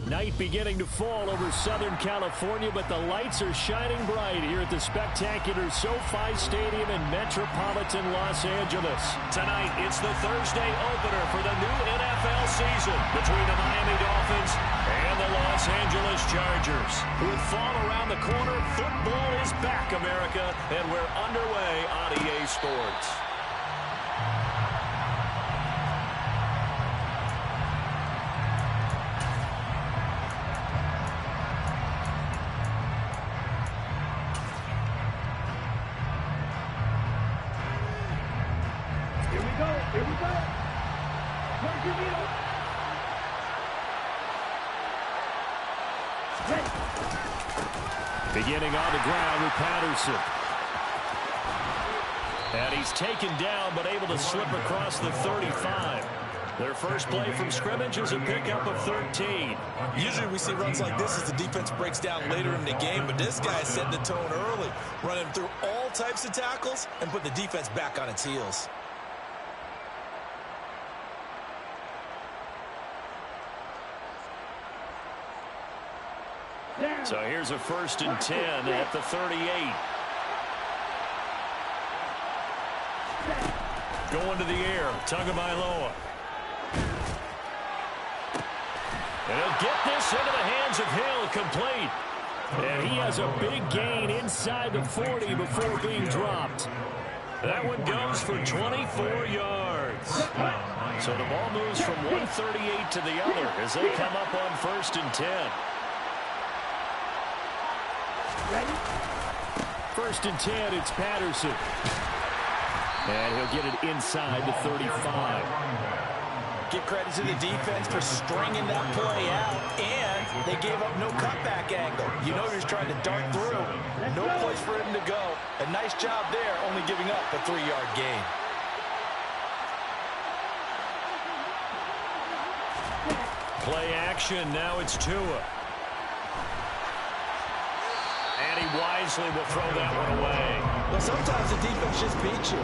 Night beginning to fall over Southern California, but the lights are shining bright here at the spectacular SoFi Stadium in metropolitan Los Angeles. Tonight, it's the Thursday opener for the new NFL season between the Miami Dolphins and the Los Angeles Chargers. With fall around the corner, football is back, America, and we're underway on EA Sports. Here we go. Beginning on the ground with Patterson. And he's taken down, but able to slip across the 35. Their first play from scrimmage is a pickup of 13. Usually we see runs like this as the defense breaks down later in the game, but this guy is setting the tone early, running through all types of tackles and put the defense back on its heels. So here's a 1st and 10 at the 38. Going to the air, Tagovailoa. And he'll get this into the hands of Hill, complete. And he has a big gain inside the 40 before being dropped. That one goes for 24 yards. So the ball moves from 138 to the other as they come up on 1st and 10. 1st and 10, it's Patterson. And he'll get it inside the 35. Give credit to the defense for stringing that play out, and they gave up no cutback angle. You know he's trying to dart through. No place for him to go. A nice job there, only giving up a 3-yard gain. Play action, now it's Tua. And he wisely will throw that one away. Well, sometimes the defense just beats you.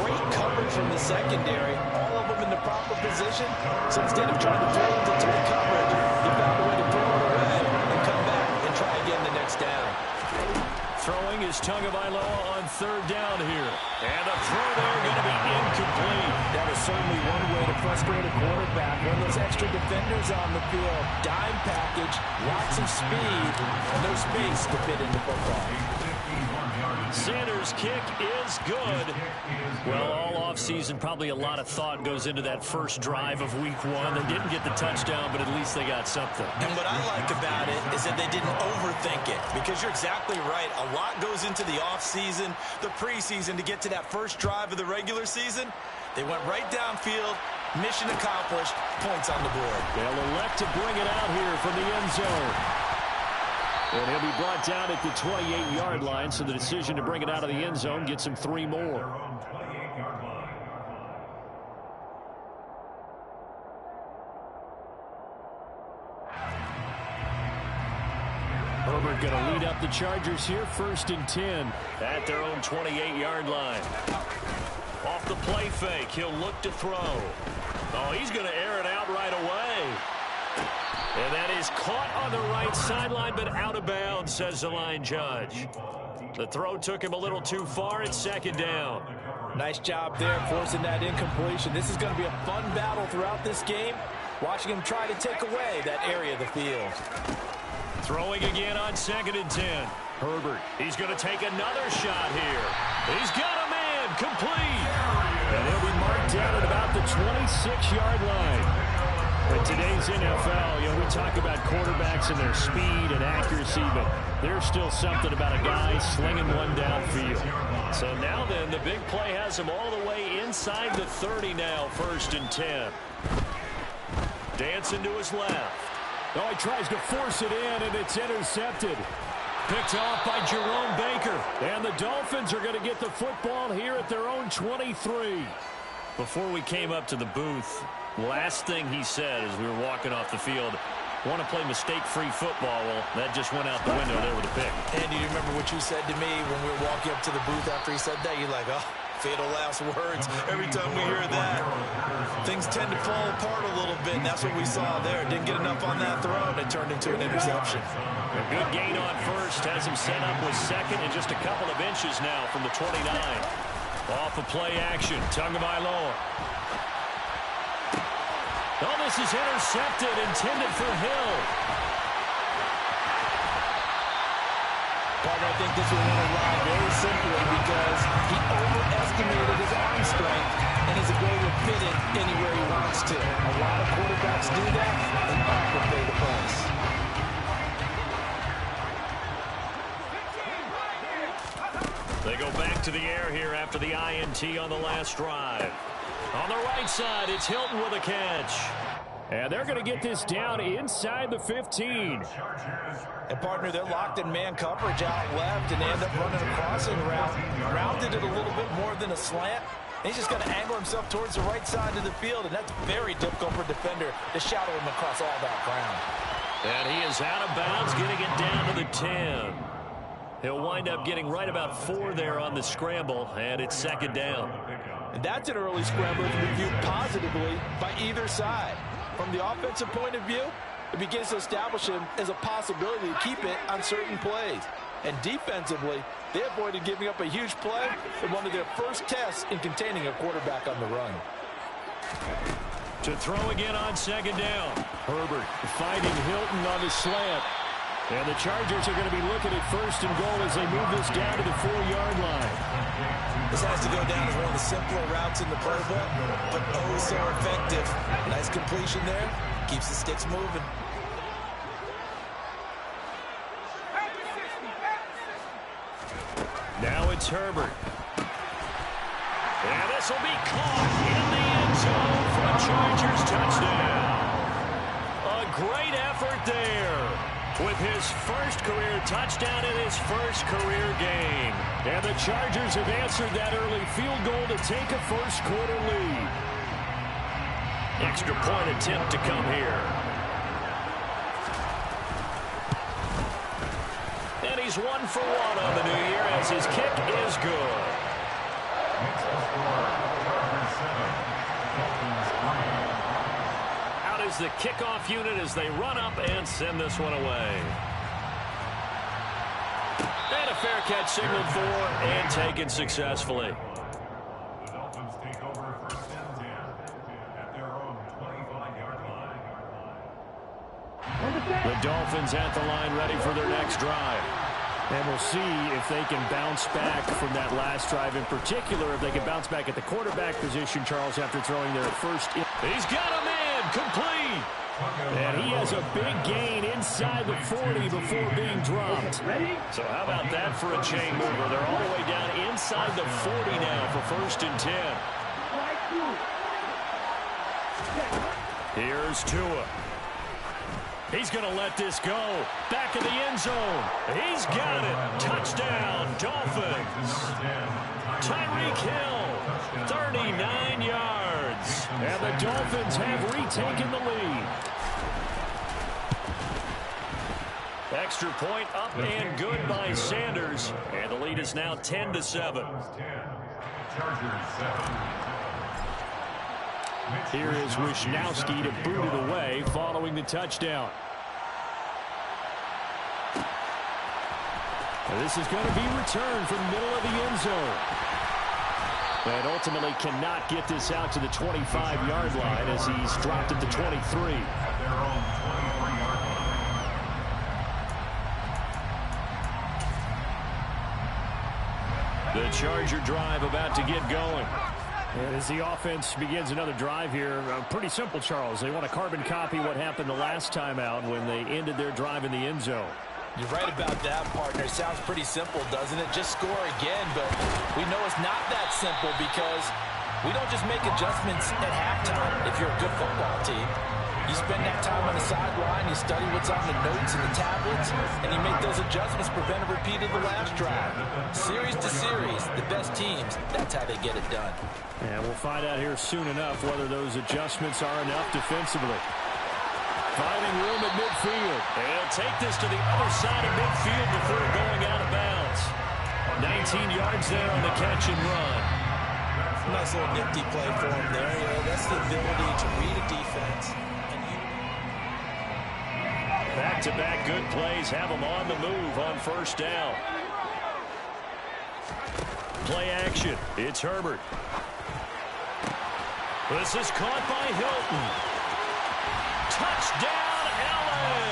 Great coverage from the secondary. All of them in the proper position. So instead of trying to throw into tight coverage, he found a way to throw it away and come back and try again the next down. Throwing is Tagovailoa on 3rd down here. And the throw there going to be incomplete. That is certainly one way to frustrate a quarterback. When those extra defenders on the field, dime package, lots of speed, no space to fit into football. Sanders' kick is good. Well, all offseason, probably a lot of thought goes into that first drive of week 1. They didn't get the touchdown, but at least they got something. And what I like about it is that they didn't overthink it, because you're exactly right. A lot goes into the offseason, the preseason, to get to that first drive of the regular season. They went right downfield, mission accomplished, points on the board. They'll elect to bring it out here from the end zone. And he'll be brought down at the 28-yard line, so the decision to bring it out of the end zone gets him 3 more. Herbert going to lead up the Chargers here, 1st and 10 at their own 28-yard line. Off the play fake, he'll look to throw. Oh, he's going to air it out right away. And that is caught on the right sideline, but out of bounds, says the line judge. The throw took him a little too far. It's 2nd down. Nice job there, forcing that incompletion. This is going to be a fun battle throughout this game, watching him try to take away that area of the field. Throwing again on 2nd and 10. Herbert, he's going to take another shot here. He's got a man, complete. And he'll be marked down at about the 26-yard line. In today's NFL, we talk about quarterbacks and their speed and accuracy, but there's still something about a guy slinging one downfield. So now then, the big play has him all the way inside the 30 now, 1st and 10. Dancing to his left. Oh, he tries to force it in, and it's intercepted. Picked off by Jerome Baker. And the Dolphins are going to get the football here at their own 23. Before we came up to the booth, last thing he said as we were walking off the field, want to play mistake-free football. Well, that just went out the window there with a pick. Andy, do you remember what you said to me when we were walking up to the booth after he said that? You're like, oh, Fatal last words. Every time we hear that, things tend to fall apart a little bit, and that's what we saw there. Didn't get enough on that throw, and it turned into an interception. A good gain on first. Has him set up with second and just a couple of inches now from the 29. Off of play action. Tagovailoa. Oh, this is intercepted, intended for Hill. Partner, I think this will win a ride very simply because he overestimated his arm strength and his ability to fit it anywhere he wants to. A lot of quarterbacks do that, and often pay the price. They go back to the air here after the INT on the last drive. On the right side, it's Hilton with a catch. And they're going to get this down inside the 15. And, partner, they're locked in man coverage out left, and they end up running a crossing route. Rounded it a little bit more than a slant. And he's just going to angle himself towards the right side of the field, and that's very difficult for a defender to shadow him across all that ground. And he is out of bounds, getting it down to the 10. He'll wind up getting right about 4 there on the scramble, and it's second down. And that's an early scramble to be viewed positively by either side. From the offensive point of view, it begins to establish him as a possibility to keep it on certain plays. And defensively, they avoided giving up a huge play in one of their first tests in containing a quarterback on the run. To throw again on second down. Herbert finding Hilton on the slant. And the Chargers are going to be looking at first and goal as they move this down to the 4-yard line. This has to go down as one of the simpler routes in the playbook, but oh so effective. Nice completion there. Keeps the sticks moving. Now it's Herbert. And this will be caught in the end zone for a Chargers touchdown. A great effort there. With his first career touchdown in his first career game. And the Chargers have answered that early field goal to take a first-quarter lead. Extra point attempt to come here. And he's 1 for 1 on the new year as his kick is good. Is the kickoff unit as they run up and send this one away. And a fair catch signaled for and taken successfully. The Dolphins take over first and 10 at their own 25-yard line. The Dolphins at the line ready for their next drive. And we'll see if they can bounce back from that last drive, in particular if they can bounce back at the quarterback position, Charles, after throwing their first. He's got a man. Complete. And he has a big gain inside the 40 before being dropped. So how about that for a chain mover? They're all the way down inside the 40 now for first and 10. Here's Tua. He's going to let this go. Back in the end zone. He's got it. Touchdown, Dolphins. Tyreek Hill, 39 yards. And the Dolphins have retaken the lead. Extra point up and good by Sanders. And the lead is now 10-7. Here is Wisnowski to boot it away following the touchdown. And this is going to be returned from the middle of the end zone. And ultimately cannot get this out to the 25-yard line as he's dropped at the 23. The Charger drive about to get going. And as the offense begins another drive here, pretty simple, Charles. They want to carbon copy what happened the last time out when they ended their drive in the end zone. You're right about that, partner. It sounds pretty simple, doesn't it? Just score again, but we know it's not that simple because we don't just make adjustments at halftime if you're a good football team. You spend that time on the sideline, you study what's on the notes and the tablets, and you make those adjustments, prevent a repeat of the last drive. Series to series, the best teams, that's how they get it done. And we'll find out here soon enough whether those adjustments are enough defensively. Finding room at midfield. They'll take this to the other side of midfield before going out of bounds. 19 yards there on the catch and run. Nice little nifty play for him there. You know, that's the ability to read a defense. Back-to-back good plays have them on the move on first down. Play action. It's Herbert. This is caught by Hilton. Touchdown, LA!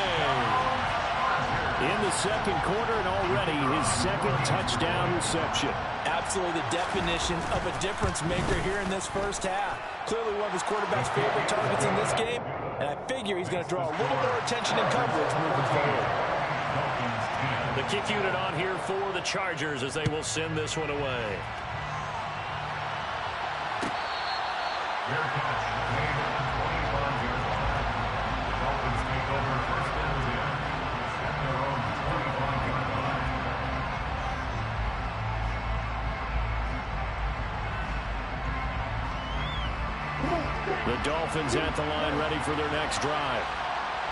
In the second quarter and already his second touchdown reception. Absolutely the definition of a difference maker here in this first half. Clearly one of his quarterback's favorite targets in this game, and I figure he's going to draw a little more attention and coverage moving forward. The kick unit on here for the Chargers as they will send this one away. Fair catch. Made at the 25-yard line. The Dolphins take over first and 10 at their own 25-yard line. The Dolphins at the line ready for their next drive.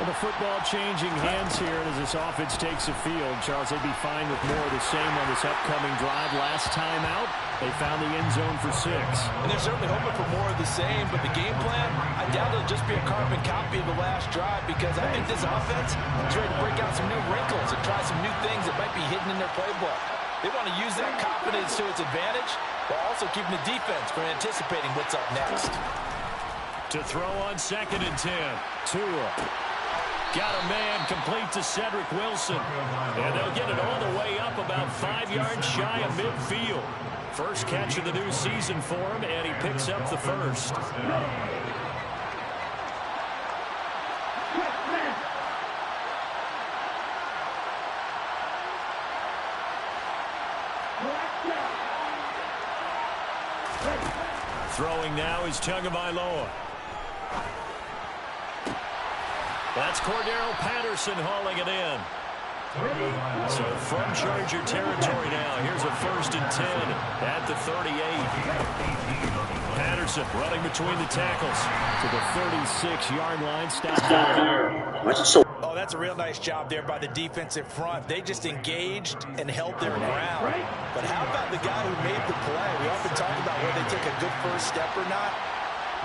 Well, the football changing hands here as this offense takes the field. Charles, they'd be fine with more of the same on this upcoming drive. Last time out, they found the end zone for 6. And they're certainly hoping for more of the same, but the game plan, I doubt it'll just be a carbon copy of the last drive because I think this offense is ready to break out some new wrinkles and try some new things that might be hidden in their playbook. They want to use that confidence to its advantage while also keeping the defense from anticipating what's up next. To throw on 2nd and 10. Tua. Got a man complete to Cedric Wilson. And they'll get it all the way up about 5 yards shy of midfield. First catch of the new season for him, and he picks up the first. Throwing now is Tagovailoa. That's Cordero Patterson hauling it in. So from Charger territory now, here's a 1st and 10 at the 38. Patterson running between the tackles to the 36-yard line. Stop there. Oh, that's a real nice job there by the defensive front. They just engaged and held their ground. But how about the guy who made the play? We often talk about whether they take a good first step or not.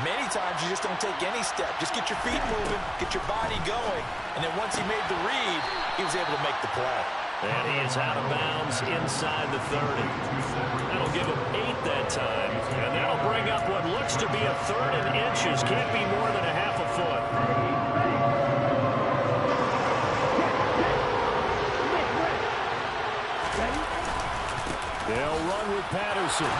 Many times you just don't take any step. Just get your feet moving, get your body going, and then once he made the read, he was able to make the play. And he is out of bounds inside the 30. That'll give him 8 that time. And that'll bring up what looks to be a 3rd and inches. Can't be more than a half a foot. They'll run with Patterson.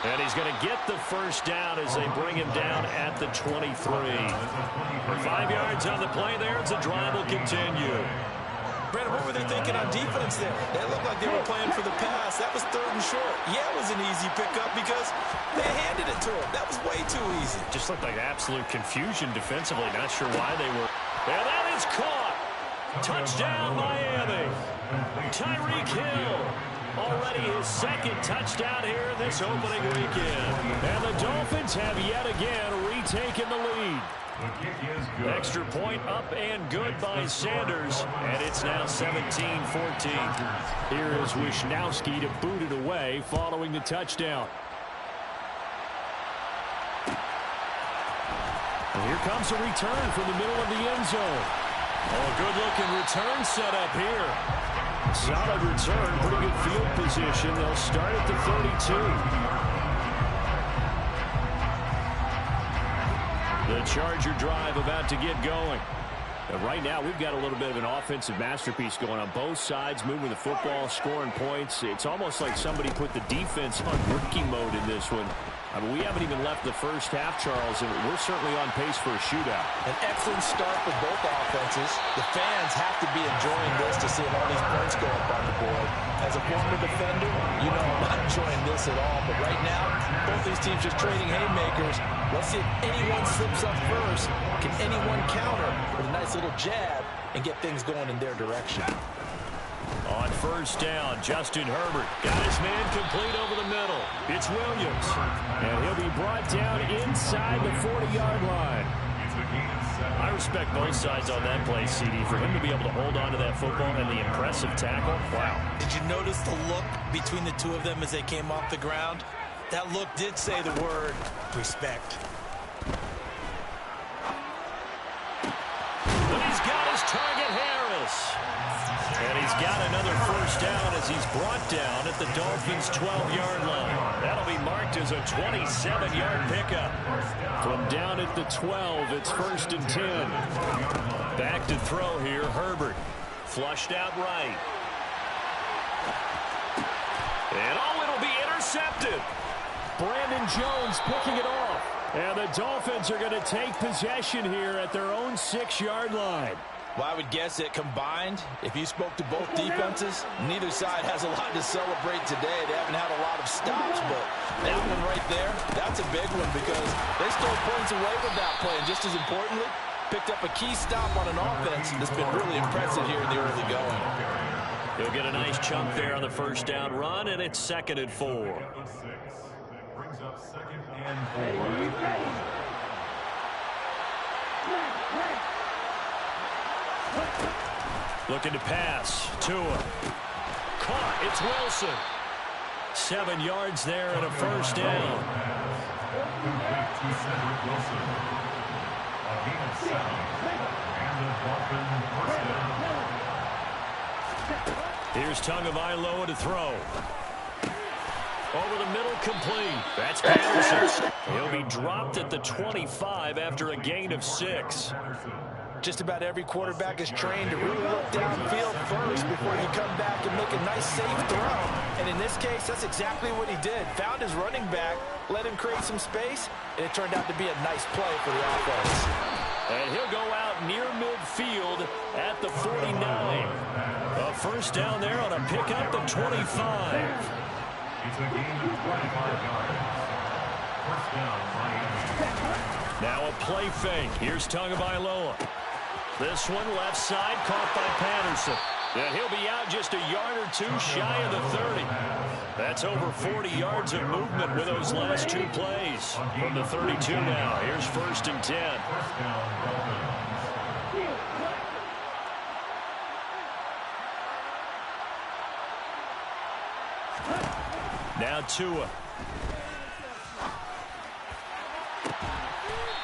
And he's going to get the first down as they bring him down at the 23. 5 yards on the play there as the drive will continue. Brandon, what were they thinking on defense there? They looked like they were playing for the pass. That was 3rd and short. Yeah, it was an easy pickup because they handed it to him. That was way too easy. Just looked like absolute confusion defensively. Not sure why they were. And that is caught. Touchdown, Miami. Tyreek Hill. Already his 2nd touchdown here this opening weekend. And the Dolphins have yet again retaken the lead. Extra point up and good by Sanders. And it's now 17-14. Here is Wisnowski to boot it away following the touchdown. And here comes a return from the middle of the end zone. Oh, a good-looking return set up here. Solid return, pretty good field position. They'll start at the 32. The Charger drive about to get going. And right now, we've got a little bit of an offensive masterpiece going on both sides, moving the football, scoring points. It's almost like somebody put the defense on rookie mode in this one. I mean, we haven't even left the first half, Charles, and we're certainly on pace for a shootout. An excellent start for both offenses. The fans have to be enjoying this to see all these points go up on the board. As a former defender, you know I'm not enjoying this at all. But right now, both these teams just trading haymakers. Let's see if anyone slips up first. Can anyone counter with a nice little jab and get things going in their direction? On first down, Justin Herbert got his man complete over the middle. It's Williams, and he'll be brought down inside the 40-yard line. I respect both sides on that play, CD. For him to be able to hold on to that football and the impressive tackle, wow. Did you notice the look between the two of them as they came off the ground? That look did say the word respect. But he's got his target, Harris. And he's got another first down as he's brought down at the Dolphins' 12-yard line. That'll be marked as a 27-yard pickup. From down at the 12, it's 1st and 10. Back to throw here, Herbert. Flushed out right. And it'll be intercepted. Brandon Jones picking it off. And the Dolphins are going to take possession here at their own 6-yard line. Well, I would guess that combined, if you spoke to both defenses, neither side has a lot to celebrate today. They haven't had a lot of stops, but that one right there, that's a big one because they stole points away with that play. And just as importantly, picked up a key stop on an offense that's been really impressive here in the early going. He'll get a nice chunk there on the first down run, and it's 2nd and 4. Brings up 2nd and 4. Looking to pass. Tua. Caught. It's Wilson. 7 yards there and a first down. Complete to Cedric Wilson. A gain of 7. And the Dolphin first down. Here's Tagovailoa to throw. Over the middle, complete. That's Patterson. He'll be dropped at the 25 after a gain of 6. Just about every quarterback is trained to really look downfield first before you come back and make a nice, safe throw. And in this case, that's exactly what he did. Found his running back, let him create some space, and it turned out to be a nice play for the offense. And he'll go out near midfield at the 49. A first down there on a pickup of 25. It's a gain of 25 yards. First down, Miami. Now a play fake. Here's Tagovailoa. This one left side caught by Patterson. And he'll be out just a yard or two shy of the 30. That's over 40 yards of movement with those last 2 plays. From the 32 now. Here's 1st and 10. Now Tua.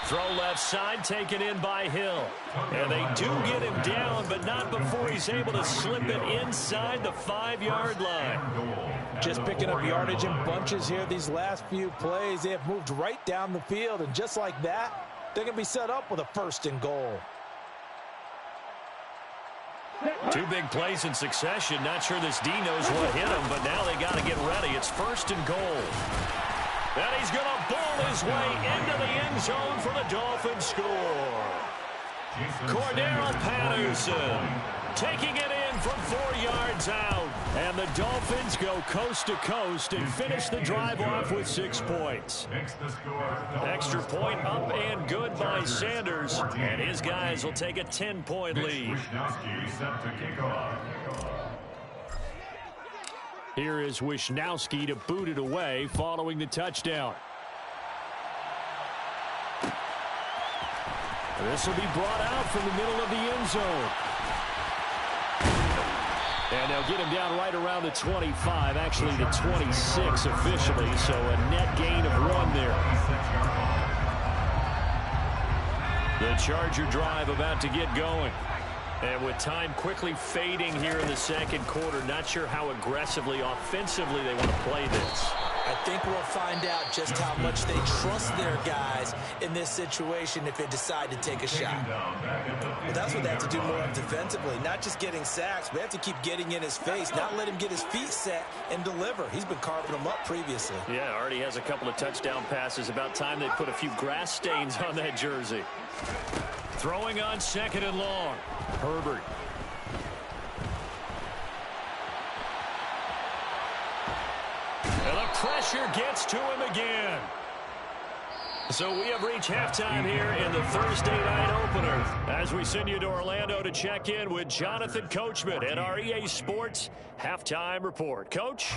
Throw left side, taken in by Hill. And they do get him down, but not before he's able to slip it inside the 5-yard line. Just picking up yardage in bunches here these last few plays. They have moved right down the field, and just like that, they're going to be set up with a 1st and goal. 2 big plays in succession. Not sure this D knows what hit him, but now they got to get ready. It's 1st and goal. And he's going to ball his way into the end zone for the Dolphins score. Cordero Patterson taking it in from 4 yards out. And the Dolphins go coast to coast and finish the drive off with 6 points. Extra point up and good by Sanders. And his guys will take a 10-point lead. Here is Wishnowski to boot it away following the touchdown. This will be brought out from the middle of the end zone. And they'll get him down right around the 25, actually the 26 officially, so a net gain of 1 there. The Charger drive about to get going. And with time quickly fading here in the 2nd quarter, not sure how aggressively, offensively they want to play this. I think we'll find out just how much they trust their guys in this situation if they decide to take a shot. But that's what they have to do more of defensively, not just getting sacks, but they have to keep getting in his face, not let him get his feet set and deliver. He's been carving them up previously. Yeah, already has a couple of touchdown passes. About time they put a few grass stains on that jersey. Throwing on 2nd and long. Herbert. And the pressure gets to him again. So we have reached halftime here in the Thursday night opener as we send you to Orlando to check in with Jonathan Coachman at our EA Sports Halftime Report. Coach?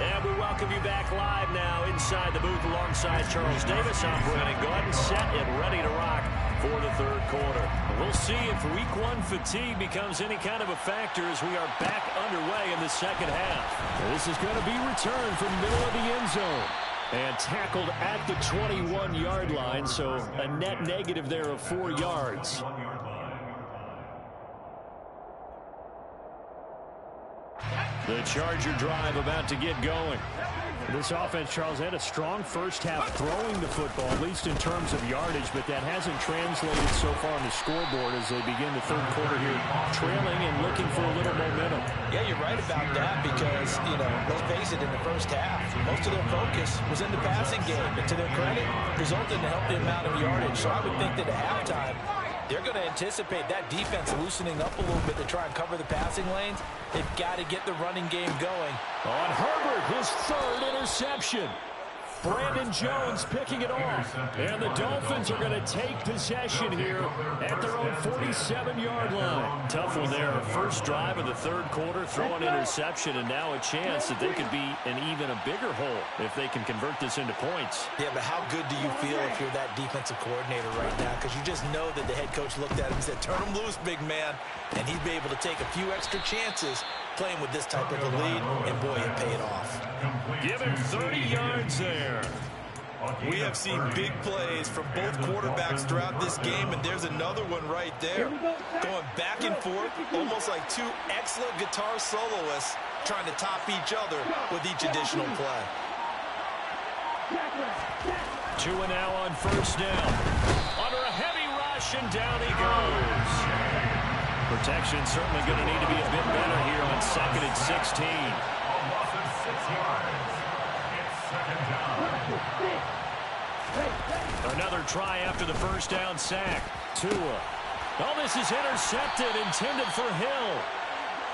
And we welcome you back live now inside the booth alongside Charles Davis. I'm Brandon Gordon, set and ready to rock for the third quarter. We'll see if week one fatigue becomes any kind of a factor as we are back underway in the second half. This is going to be returned from the middle of the end zone. And tackled at the 21-yard line, so a net negative there of 4 yards. The Charger drive about to get going. This offense, Charles, had a strong first half throwing the football, at least in terms of yardage, but that hasn't translated so far on the scoreboard as they begin the third quarter here, trailing and looking for a little momentum. Yeah, you're right about that because, let's face it, in the first half, most of their focus was in the passing game. And to their credit, resulted in a healthy amount of yardage. So I would think that at halftime, they're going to anticipate that defense loosening up a little bit to try and cover the passing lanes. They've got to get the running game going. On Herbert, his third interception. Brandon Jones picking it off. And the Dolphins are going to take possession here at their own 47-yard line. Tough one there. First drive of the third quarter, throw an interception, and now a chance that they could be in even a bigger hole if they can convert this into points. Yeah, but how good do you feel if you're that defensive coordinator right now? Because you just know that the head coach looked at him and said, turn him loose, big man. And he'd be able to take a few extra chances playing with this type of a lead, and boy, it paid off. Give him 30 yards there. We have seen big plays from both quarterbacks throughout this game, and there's another one right there. Going back and forth, almost like two excellent guitar soloists trying to top each other with each additional play. 2 and now on first down. Under a heavy rush, and down he goes. Protection certainly going to need to be a bit better here on 2nd and 16. Another try after the first down sack. Tua. Oh, this is intercepted, intended for Hill.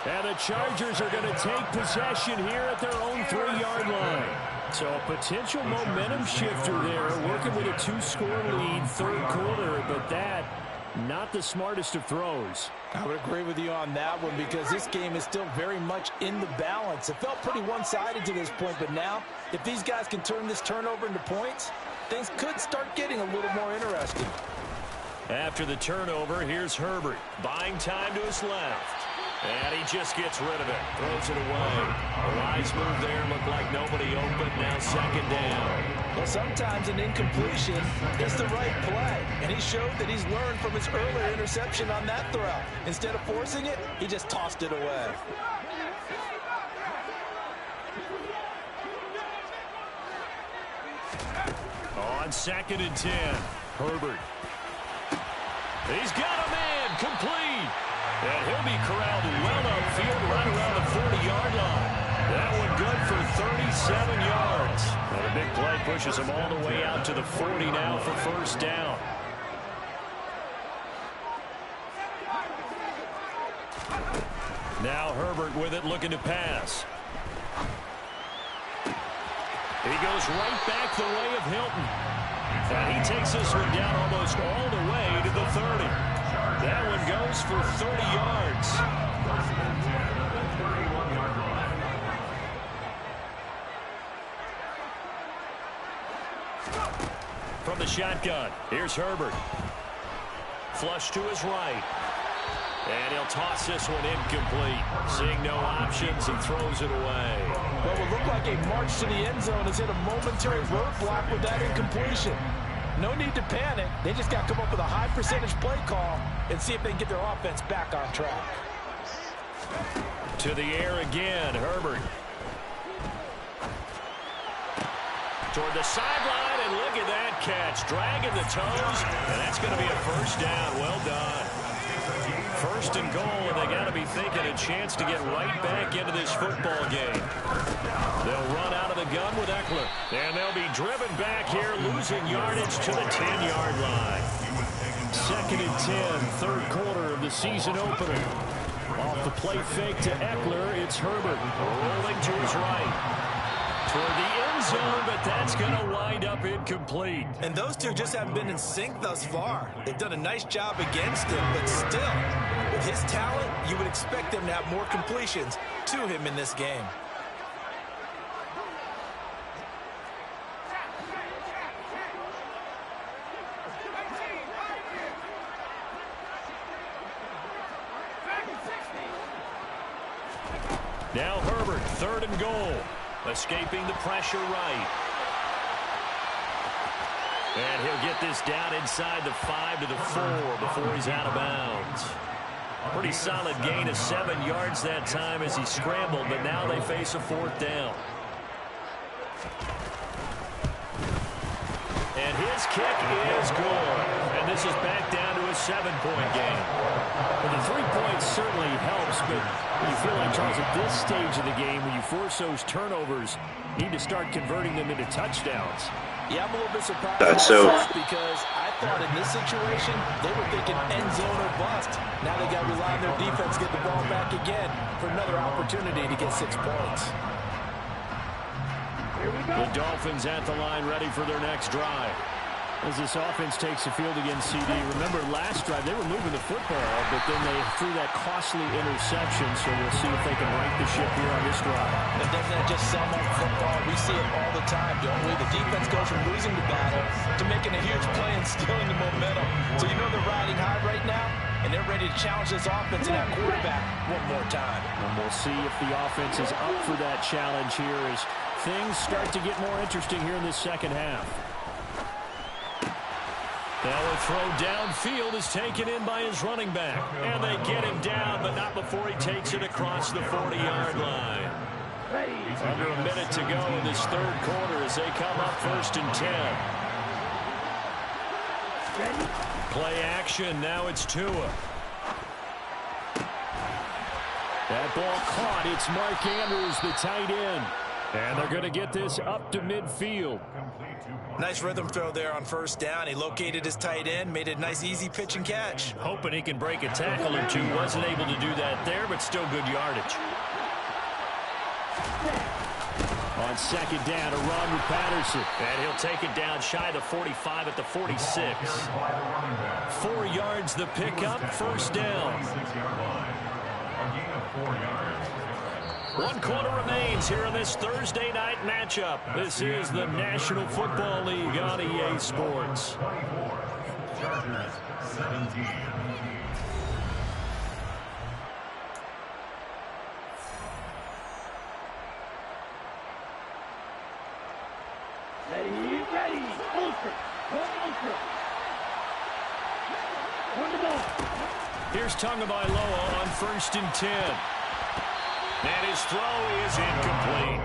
And the Chargers are going to take possession here at their own 3-yard line. So a potential momentum shifter there, working with a 2-score lead, third quarter, but that not the smartest of throws. I would agree with you on that one because this game is still very much in the balance. It felt pretty one-sided to this point, but now if these guys can turn this turnover into points, things could start getting a little more interesting. After the turnover, here's Herbert, buying time to his left. And he just gets rid of it, throws it away. A wise move there, looked like nobody open, now second down. Well, sometimes an incompletion is the right play, and he showed that he's learned from his earlier interception on that throw. Instead of forcing it, he just tossed it away. On 2nd and 10, Herbert. He's got a man, complete. And he'll be corralled well upfield right around the 40-yard line. That one good for 37 yards. And a big play pushes him all the way out to the 40 now for first down. Now Herbert with it, looking to pass. He goes right back the way of Hilton. And he takes this one down almost all the way to the 30. That one goes for 30 yards. From the shotgun, here's Herbert. Flush to his right. And he'll toss this one incomplete. Seeing no options, he throws it away. Well, it looked like a march to the end zone has hit a momentary roadblock with that incompletion. No need to panic. They just got to come up with a high percentage play call and see if they can get their offense back on track. To the air again, Herbert. Toward the sideline, and look at that catch. Dragging the toes, and that's going to be a first down. Well done. First and goal, and they got to be thinking a chance to get right back into this football game. They'll run out of the gun with Eckler, and they'll be driven back here, losing yardage to the 10-yard line. 2nd and 10, third quarter of the season opener. Off the play fake to Eckler, it's Herbert rolling to his right. Toward the end zone, but that's going to wind up incomplete. And those two just haven't been in sync thus far. They've done a nice job against him, but still, with his talent, you would expect them to have more completions to him in this game. Now Herbert, 3rd and goal. Escaping the pressure right. And he'll get this down inside the 5 to the 4 before he's out of bounds. Pretty solid gain of 7 yards that time as he scrambled, but now they face a 4th down. And his kick is good. And this is back down to a 7-point game. Well, the 3 points certainly helps, but you feel like, Charles, at this stage of the game, when you force those turnovers, you need to start converting them into touchdowns. Yeah, I'm a little bit surprised because I thought in this situation, they were thinking end zone or bust. Now they got to rely on their defense to get the ball back again for another opportunity to get 6 points. The Dolphins at the line ready for their next drive. As this offense takes the field against CD. Remember, last drive, they were moving the football, but then they threw that costly interception, so we'll see if they can right the ship here on this drive. But doesn't that just sum up football? We see it all the time, don't we? The defense goes from losing the battle to making a huge play and stealing the momentum. So you know they're riding high right now, and they're ready to challenge this offense and that quarterback one more time. And we'll see if the offense is up for that challenge here as things start to get more interesting here in this second half. Now a throw downfield is taken in by his running back. And they get him down, but not before he takes it across the 40-yard line. Under a minute to go in this 3rd quarter as they come up 1st and 10. Play action. Now it's Tua. That ball caught. It's Mark Andrews, the tight end. And they're going to get this up to midfield. Nice rhythm throw there on 1st down. He located his tight end, made it a nice easy pitch and catch. Hoping he can break a tackle or two. Wasn't able to do that there, but still good yardage. On 2nd down, a run with Patterson. And he'll take it down shy the 45 at the 46. 4 yards the pickup, 1st down. A gain of 4 yards. 1 quarter remains here in this Thursday night matchup. This is the National Football League on EA Sports. 24, Chargers 17. Ready, ultra, ultra. Run the ball. Here's Tagovailoa on 1st and 10. And his throw is incomplete.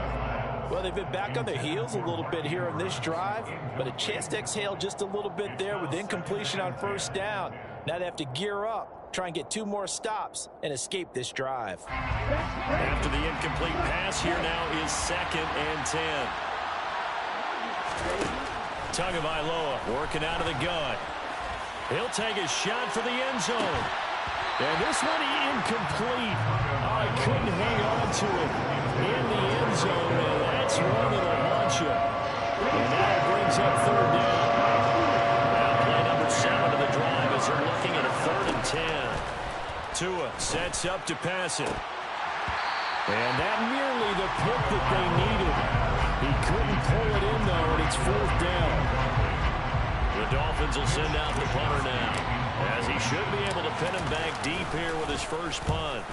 Well, they've been back on their heels a little bit here on this drive, but a chance to exhale just a little bit there with incompletion on 1st down. Now they have to gear up, try and get 2 more stops, and escape this drive. After the incomplete pass, here now is 2nd and 10. Tagovailoa working out of the gun. He'll take a shot for the end zone. And this one incomplete. I couldn't hang on to it in the end zone, and that's one that'll haunt you. And now it brings up 3rd down. Now play number 7 of the drive as they're looking at a 3rd and 10. Tua sets up to pass it. And that nearly the pick that they needed. He couldn't pull it in, though, and it's 4th down. The Dolphins will send out the punter now, as he should be able to pin him back deep here with his first punt.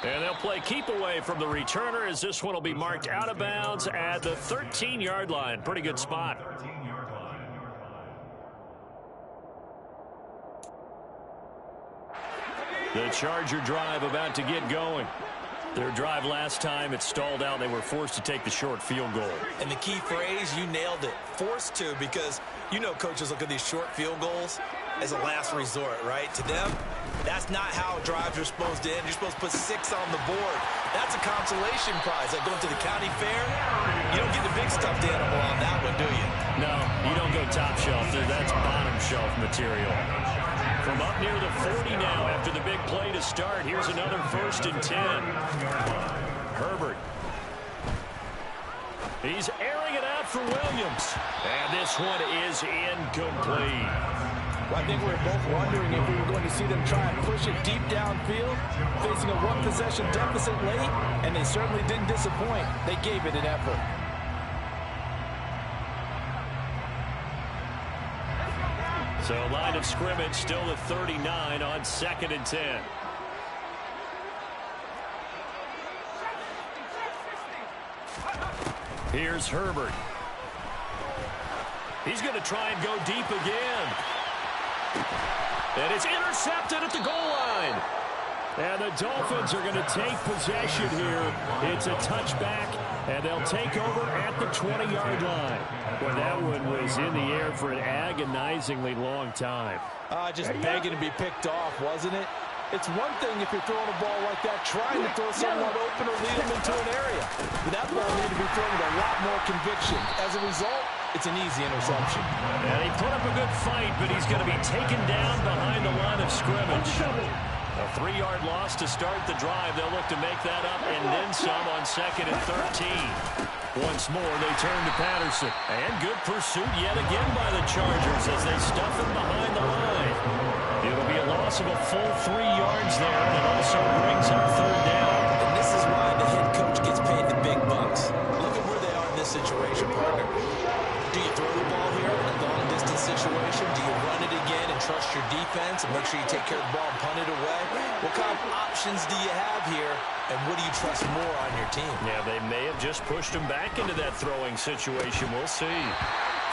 And they'll play keep away from the returner as this one will be marked out of bounds at the 13-yard line. Pretty good spot. The Charger drive about to get going. Their drive last time, it stalled out. They were forced to take the short field goal. And the key phrase, you nailed it, forced to, because you know coaches look at these short field goals as a last resort, right? To them, that's not how drives are supposed to end. You're supposed to put 6 on the board. That's a consolation prize. Like going to the county fair, you don't get the big stuffed animal on that one, do you? No, you don't go top shelf. That's bottom shelf material. From up near the 40 now after the big play to start. Here's another 1st and 10. Herbert. He's airing it out for Williams. And this one is incomplete. Well, I think we were both wondering if we were going to see them try and push it deep downfield, facing a 1-possession deficit late, and they certainly didn't disappoint. They gave it an effort. So line of scrimmage still at 39 on 2nd and 10. Here's Herbert. He's going to try and go deep again. And it's intercepted at the goal line. And the Dolphins are going to take possession here. It's a touchback, and they'll take over at the 20-yard line. Well, that one was in the air for an agonizingly long time. Just begging to be picked off, wasn't it? It's one thing if you're throwing a ball like that, trying to throw someone open or lead them into an area. But that ball needed to be thrown with a lot more conviction. As a result, it's an easy interception. And he put up a good fight, but he's going to be taken down behind the line of scrimmage. A 3-yard loss to start the drive. They'll look to make that up and then some on 2nd and 13. Once more, they turn to Patterson. And good pursuit yet again by the Chargers as they stuff him behind the line. It'll be a loss of a full 3 yards there, and it also brings up 3rd down. And this is why the head coach gets paid the big bucks. Look at where they are in this situation, partner. Do you throw the ball here in a long-distance situation? Do you run it again and trust your defense and make sure you take care of the ball and punt it away? What kind of options do you have here, and what do you trust more on your team? Yeah, they may have just pushed him back into that throwing situation. We'll see.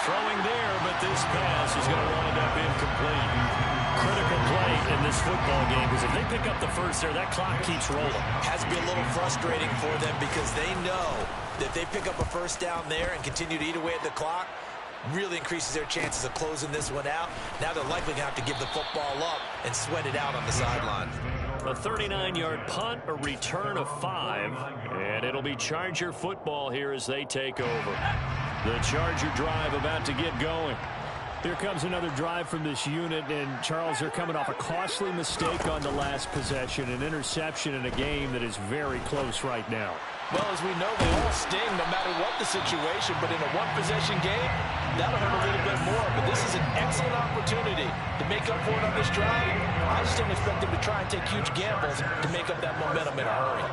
Throwing there, but this pass is going to wind up incomplete. Critical play in this football game because if they pick up the first there, that clock keeps rolling. Has to be a little frustrating for them because they know that they pick up a first down there and continue to eat away at the clock, really increases their chances of closing this one out. Now they're likely going to have to give the football up and sweat it out on the sideline. A 39-yard punt, a return of 5, and it'll be Charger football here as they take over. The Charger drive about to get going. Here comes another drive from this unit, and Charles, they're coming off a costly mistake on the last possession, an interception in a game that is very close right now. Well, as we know, they all sting no matter what the situation, but in a one-possession game, that'll hurt a little bit more. But this is an excellent opportunity to make up for it on this drive. I just don't expect them to try and take huge gambles to make up that momentum in a hurry.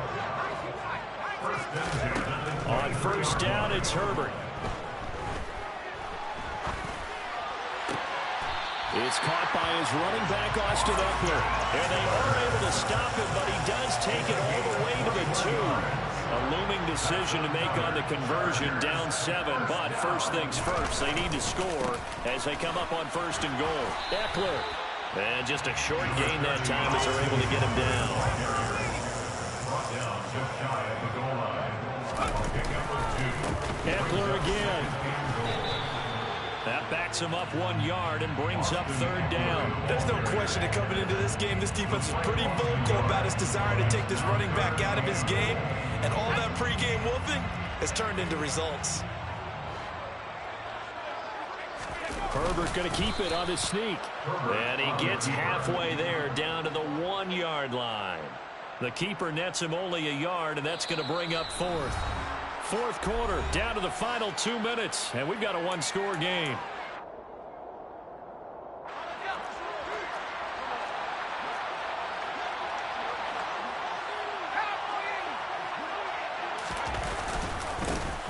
On 1st down, it's Herbert. It's caught by his running back, Austin Eckler. And they are able to stop him, but he does take it all the way to the 2. A looming decision to make on the conversion, down 7. But first things first, they need to score as they come up on 1st and goal. Eckler. And just a short gain that time as they're able to get him down. Eckler again. That backs him up 1 yard and brings up 3rd down. There's no question that coming into this game, this defense is pretty vocal about its desire to take this running back out of his game. And all that pregame wolfing has turned into results. Herbert going to keep it on his sneak. And he gets halfway there down to the 1 yard line. The keeper nets him only a yard, and that's going to bring up 4th. 4th quarter, down to the final 2 minutes, and we've got a 1-score game.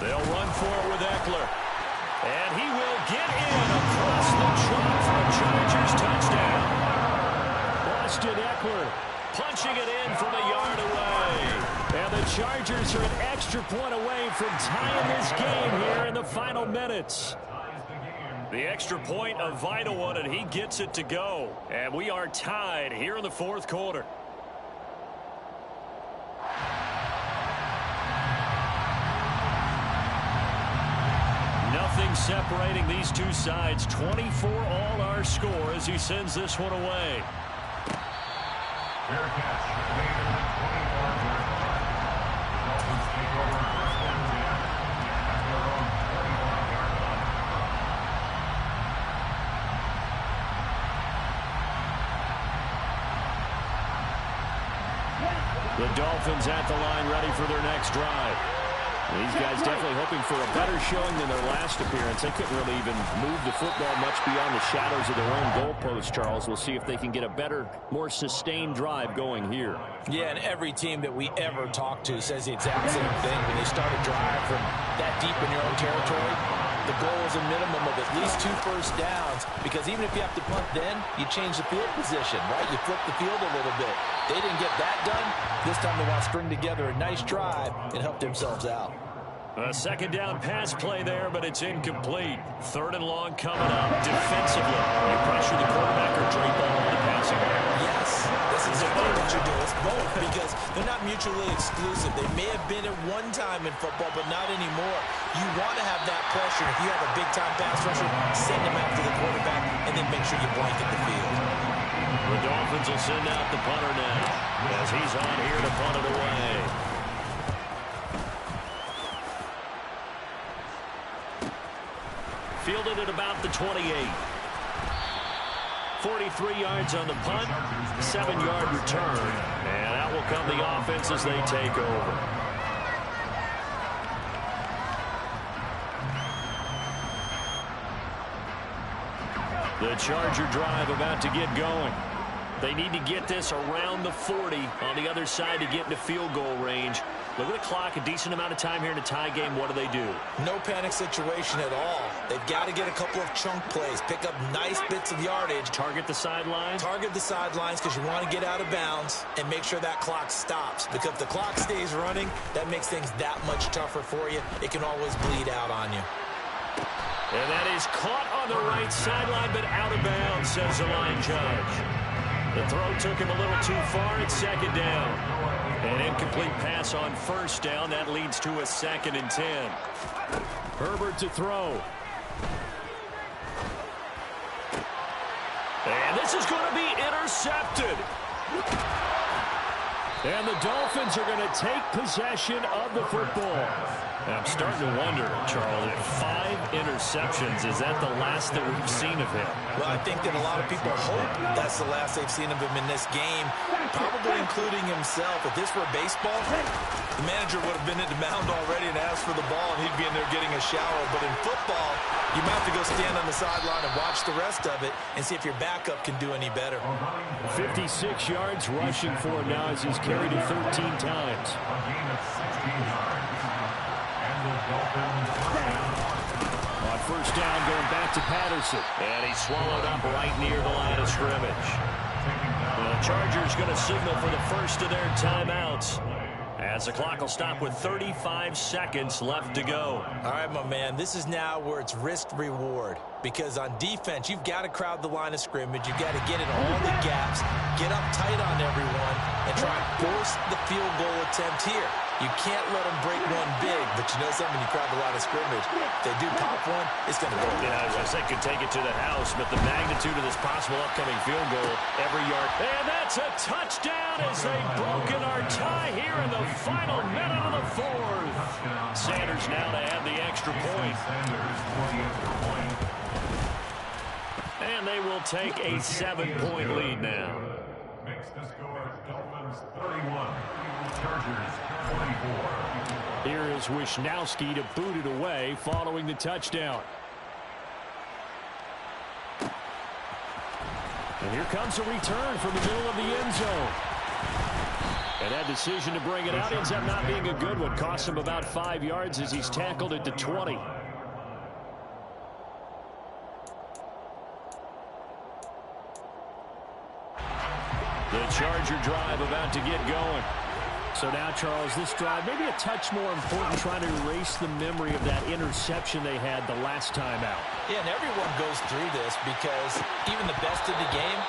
They'll run for it with Eckler. And he will get in across the chalk for a Chargers touchdown. Austin Eckler punching it in from a yard away. And the Chargers are an extra point away from tying this game here in the final minutes. The extra point, a vital one, and he gets it to go. And we are tied here in the 4th quarter. Nothing separating these two sides. 24 all our score as he sends this one away. Fair catch. Dolphins take over 1st and 10 at their own 45-yard line. The Dolphins at the line ready for their next drive. These guys definitely hoping for a better showing than their last appearance. They couldn't really even move the football much beyond the shadows of their own goalposts, Charles. We'll see if they can get a better, more sustained drive going here. Yeah, and every team that we ever talk to says the exact same thing. When they start a drive from that deep in your own territory, the goal is a minimum of at least 2 first downs, because even if you have to punt then, you change the field position, right? You flip the field a little bit. They didn't get that done. This time they want to string together a nice drive and help themselves out. A second down pass play there, but it's incomplete. Third and long coming up. Defensively, you pressure the quarterback or drape ball on the passing line. Yes, that's exactly what you do. It's both because they're not mutually exclusive. They may have been at one time in football, but not anymore. You want to have that pressure. If you have a big-time pass rusher, send him after the quarterback, and then make sure you blanket the field. The Dolphins will send out the punter now as he's on here to punt it away. Fielded at about the 28. 43 yards on the punt, 7-yard return, and out will come the offense as they take over. The Charger drive about to get going. They need to get this around the 40 on the other side to get into field goal range. Look at the clock, a decent amount of time here in a tie game. What do? No panic situation at all. They've got to get a couple of chunk plays, pick up nice bits of yardage. Target the sidelines? Target the sidelines because you want to get out of bounds and make sure that clock stops. Because if the clock stays running, that makes things that much tougher for you. It can always bleed out on you. And that is caught on the right sideline, but out of bounds, says the line judge. The throw took him a little too far. It's second down. An incomplete pass on first down. That leads to a 2nd and 10. Herbert to throw. And this is going to be intercepted. And the Dolphins are going to take possession of the football. And I'm starting to wonder, Charles, if 5 interceptions, is that the last that we've seen of him? Well, I think that a lot of people hope that's the last they've seen of him in this game, probably including himself. If this were baseball, the manager would have been at the mound already and asked for the ball, and he'd be in there getting a shower. But in football, you might have to go stand on the sideline and watch the rest of it and see if your backup can do any better. 56 yards rushing for him now as he's carried it 13 times. A gain of 16 yards. And the Dolphins On first down, going back to Patterson. And he's swallowed up right near the line of scrimmage. The Chargers going to signal for the first of their timeouts, as the clock will stop with 35 seconds left to go. All right, my man, this is now where it's risk-reward. Because on defense, you've got to crowd the line of scrimmage. You've got to get in all the gaps, get up tight on everyone, and try and force the field goal attempt here. You can't let them break one big, but you know something, you crowd the line of scrimmage. If they do pop one, it's going to go. Yeah, I was going to say, could take it to the house, but the magnitude of this possible upcoming field goal, every yard. And that's a touchdown as they've broken our tie here in the final minute of the 4th. Sanders now to add the extra point. And they will take a 7-point lead now. makes the score Dolphins 31, Chargers 24. Here is Wisnowski to boot it away following the touchdown. And here comes a return from the middle of the end zone. And that decision to bring it out ends up not being a good one. Costs him about 5 yards as he's tackled at the 20. The Charger drive about to get going. So now, Charles, this drive maybe a touch more important, trying to erase the memory of that interception they had the last time out. Yeah, and everyone goes through this because even the best in the game,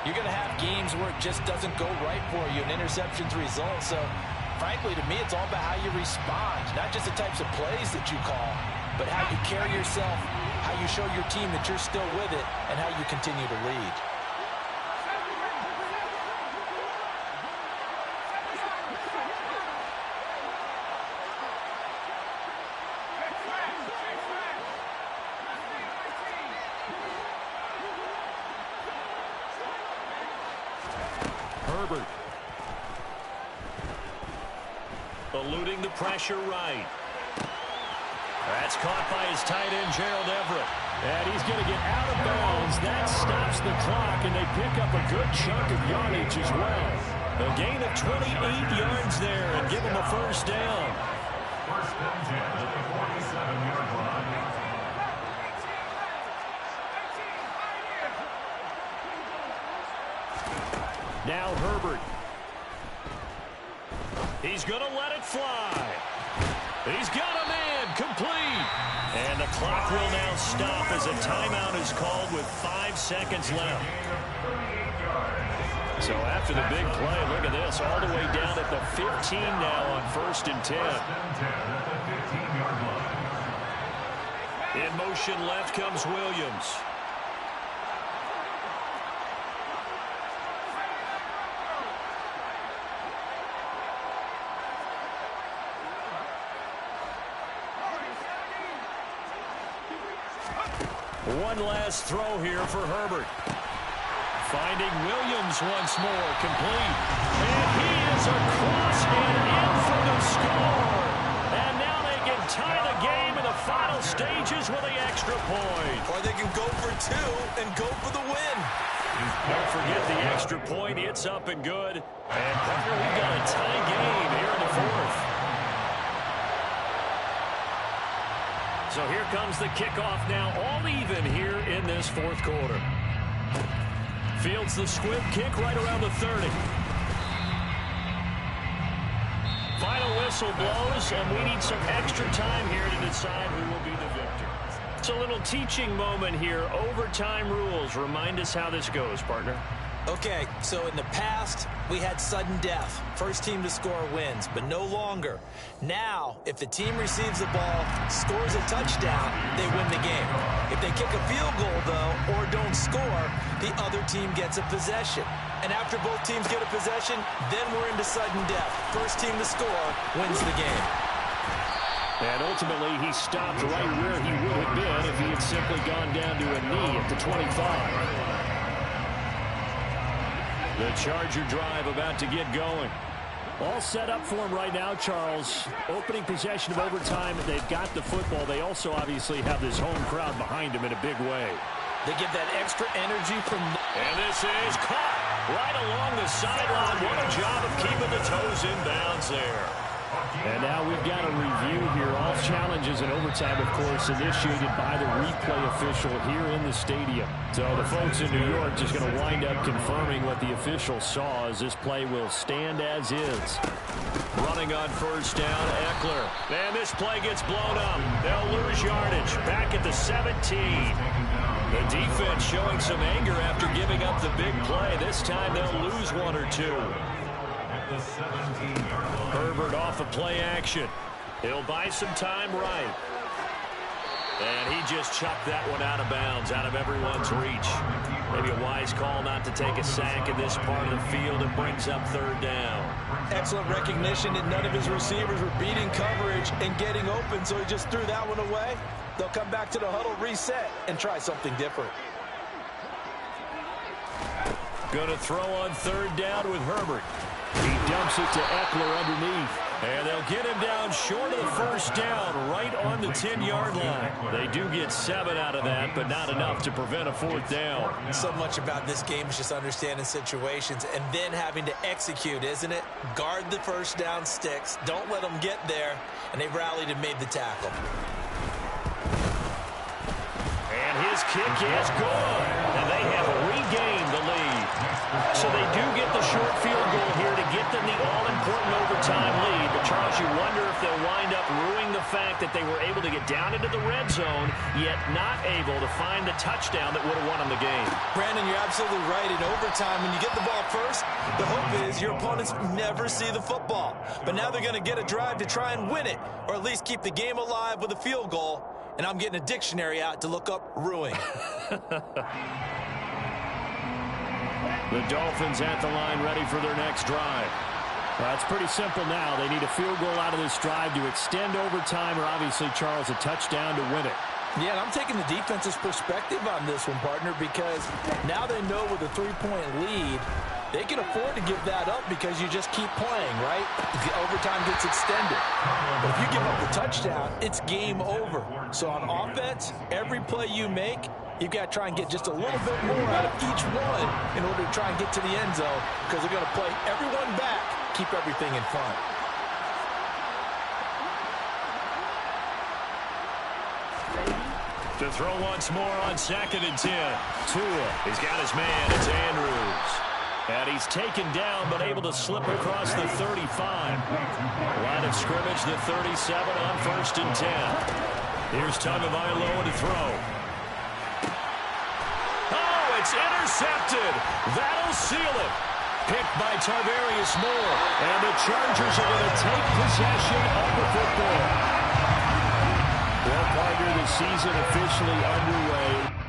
you're going to have games where it just doesn't go right for you, and interceptions result. So, frankly, to me, it's all about how you respond, not just the types of plays that you call, but how you carry yourself, how you show your team that you're still with it, and how you continue to lead. Herbert. Eluding the pressure right. That's caught by his tight end, Gerald Everett. And he's going to get out of bounds. That stops the clock, and they pick up a good chunk of yardage as well. A gain of 28 yards there, and give him a first down. First and 10 at the 47-yard line. Now Herbert. He's going to let it fly. He's got a man, complete. And the clock will now stop as a timeout is called with 5 seconds left. So after the big play, look at this, all the way down at the 15 now on 1st and 10. In motion left comes Williams. One last throw here for Herbert. Finding Williams once more, complete. And he is across and in for the score. And now they can tie the game in the final stages with the extra point. Or they can go for 2 and go for the win. Don't forget the extra point. It's up and good. And partner, we've got a tie game here in the 4th. So here comes the kickoff now, all even here in this 4th quarter. Fields the squib kick right around the 30. Final whistle blows, and we need some extra time here to decide who will be the victor. It's a little teaching moment here. Overtime rules. Remind us how this goes, partner. Okay, so in the past, we had sudden death. First team to score wins, but no longer. Now, if the team receives the ball, scores a touchdown, they win the game. If they kick a field goal, though, or don't score, the other team gets a possession. And after both teams get a possession, then we're into sudden death. First team to score wins the game. And ultimately, he stopped right where he would have been if he had simply gone down to a knee at the 25. The Charger drive about to get going. All set up for him right now, Charles. Opening possession of overtime. They've got the football. They also obviously have this home crowd behind them in a big way. They get that extra energy from... And this is caught right along the sideline. What a job of keeping the toes in bounds there. And now we've got a review here. All challenges in overtime, of course, initiated by the replay official here in the stadium. So the folks in New York just going to wind up confirming what the official saw as this play will stand as is. Running on first down, Eckler. And this play gets blown up. They'll lose yardage. Back at the 17. The defense showing some anger after giving up the big play. This time they'll lose 1 or 2. Herbert off of play action. He'll buy some time right. And he just chucked that one out of bounds, out of everyone's reach. Maybe a wise call not to take a sack in this part of the field. It brings up 3rd down. Excellent recognition that none of his receivers were beating coverage and getting open, so he just threw that one away. They'll come back to the huddle, reset, and try something different. Going to throw on 3rd down with Herbert. He dumps it to Eckler underneath. And they'll get him down short of the first down, right on the 10-yard line. They do get 7 out of that, but not enough to prevent a 4th down. So much about this game is just understanding situations and then having to execute, isn't it? Guard the first down sticks. Don't let them get there. And they rallied and made the tackle. And his kick is good. And they have regained the lead. So they do get the short field goal here to get them the all-important overtime lead. But, Charles, you wonder if they'll wind up ruining the fact that they were able to get down into the red zone, yet not able to find the touchdown that would have won them the game. Brandon, you're absolutely right. In overtime, when you get the ball first, the hope is your opponents never see the football. But now they're going to get a drive to try and win it, or at least keep the game alive with a field goal. And I'm getting a dictionary out to look up ruin. The Dolphins at the line ready for their next drive. Well, it's pretty simple now. They need a field goal out of this drive to extend overtime, or obviously, Charles, a touchdown to win it. Yeah, and I'm taking the defense's perspective on this one, partner, because now they know with a 3-point lead, they can afford to give that up because you just keep playing, right? The overtime gets extended. But if you give up the touchdown, it's game over. So on offense, every play you make, you've got to try and get just a little bit more out of each one in order to try and get to the end zone, because they're going to play everyone back, keep everything in front. To throw once more on 2nd and 10. Tua, he's got his man. It's Andrews. And he's taken down, but able to slip across the 35. Line of scrimmage, the 37 on 1st and 10. Here's Tagovailoa to throw. Oh, it's intercepted. That'll seal it. Picked by Tarvarius Moore. And the Chargers are going to take possession of the football. Well, partner, the season officially underway.